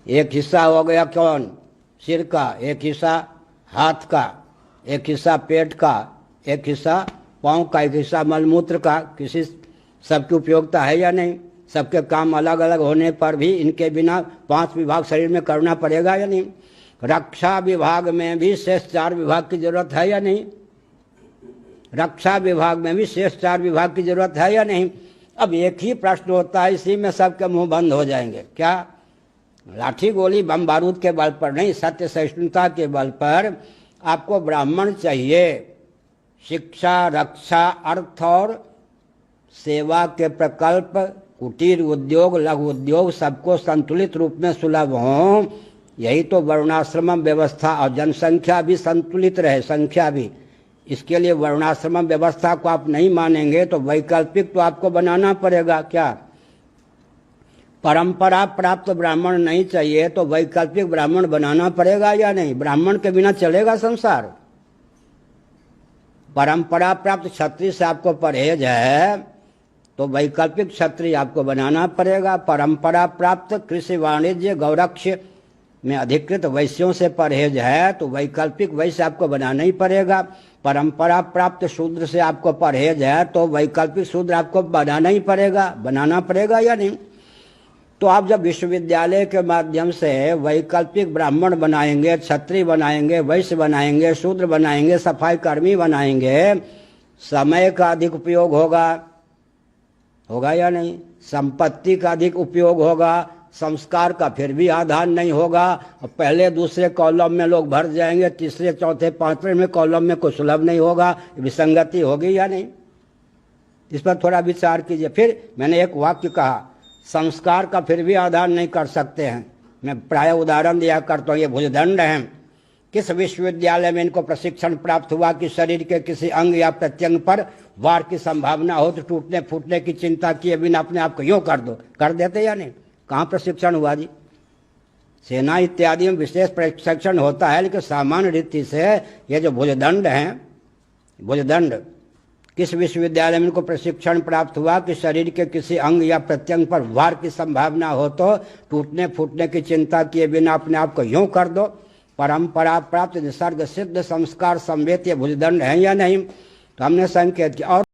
एक हिस्सा हो गया कौन, सिर का, एक हिस्सा हाथ का, एक हिस्सा पेट का, एक हिस्सा पाँव का, एक हिस्सा मलमूत्र का। किसी सबकी उपयोगिता है या नहीं? सबके काम अलग अलग होने पर भी इनके बिना 5 विभाग शरीर में करना पड़ेगा या नहीं? रक्षा विभाग में भी शेष 4 विभाग की जरूरत है या नहीं? रक्षा विभाग में भी शेष 4 विभाग की जरूरत है या नहीं? अब एक ही प्रश्न होता है, इसी में सबके मुंह बंद हो जाएंगे। क्या? लाठी गोली बम बारूद के बल पर नहीं, सत्य सहिष्णुता के बल पर आपको ब्राह्मण चाहिए। शिक्षा, रक्षा, अर्थ और सेवा के प्रकल्प, कुटीर उद्योग, लघु उद्योग सबको संतुलित रूप में सुलभ हों, यही तो वर्णाश्रम व्यवस्था। और जनसंख्या भी संतुलित रहे, संख्या भी। इसके लिए वर्णाश्रम व्यवस्था को आप नहीं मानेंगे तो वैकल्पिक तो आपको बनाना पड़ेगा। क्या? परंपरा प्राप्त ब्राह्मण नहीं चाहिए तो वैकल्पिक ब्राह्मण बनाना पड़ेगा या नहीं? ब्राह्मण के बिना चलेगा संसार? परंपरा प्राप्त क्षत्रिय से आपको परहेज है तो वैकल्पिक क्षत्रिय आपको बनाना पड़ेगा। परंपरा प्राप्त कृषि वाणिज्य गौरक्ष में अधिकृत वैश्यों से परहेज है तो वैकल्पिक वैश्य आपको बनाना ही पड़ेगा। परंपरा प्राप्त शूद्र से आपको परहेज है तो वैकल्पिक शूद्र आपको बनाना ही पड़ेगा। बनाना पड़ेगा या नहीं? तो आप जब विश्वविद्यालय के माध्यम से वैकल्पिक ब्राह्मण बनाएंगे, क्षत्रिय बनाएंगे, वैश्य बनाएंगे, शूद्र बनाएंगे, सफाई कर्मी बनाएंगे, समय का अधिक उपयोग होगा या नहीं? संपत्ति का अधिक उपयोग होगा, संस्कार का फिर भी आधार नहीं होगा। पहले दूसरे कॉलम में लोग भर जाएंगे, तीसरे चौथे पांचवें में कॉलम में कोई सुलभ नहीं होगा। विसंगति होगी या नहीं? इस पर थोड़ा विचार कीजिए। फिर मैंने एक वाक्य कहा, संस्कार का फिर भी आधार नहीं कर सकते हैं। मैं प्राय उदाहरण दिया करता हूँ, ये भुजदंड हैं। किस विश्वविद्यालय में इनको प्रशिक्षण प्राप्त हुआ कि शरीर के किसी अंग या प्रत्यंग पर वार की संभावना हो तो टूटने फूटने की चिंता किए बिना अपने आप को यूँ कर दो, कर देते या नहीं? कहाँ प्रशिक्षण हुआ जी? सेना इत्यादि में विशेष प्रशिक्षण होता है, लेकिन सामान्य रीति से ये जो भुजदंड हैं, भुजदंड किस विश्वविद्यालय में इनको प्रशिक्षण प्राप्त हुआ कि शरीर के किसी अंग या प्रत्यंग पर वार की संभावना हो तो टूटने फूटने की चिंता किए बिना अपने आप को यूं कर दो। परंपरा प्राप्त निसर्ग सिद्ध संस्कार संवेद ये भुजदंड है या नहीं? तो हमने संकेत किया। और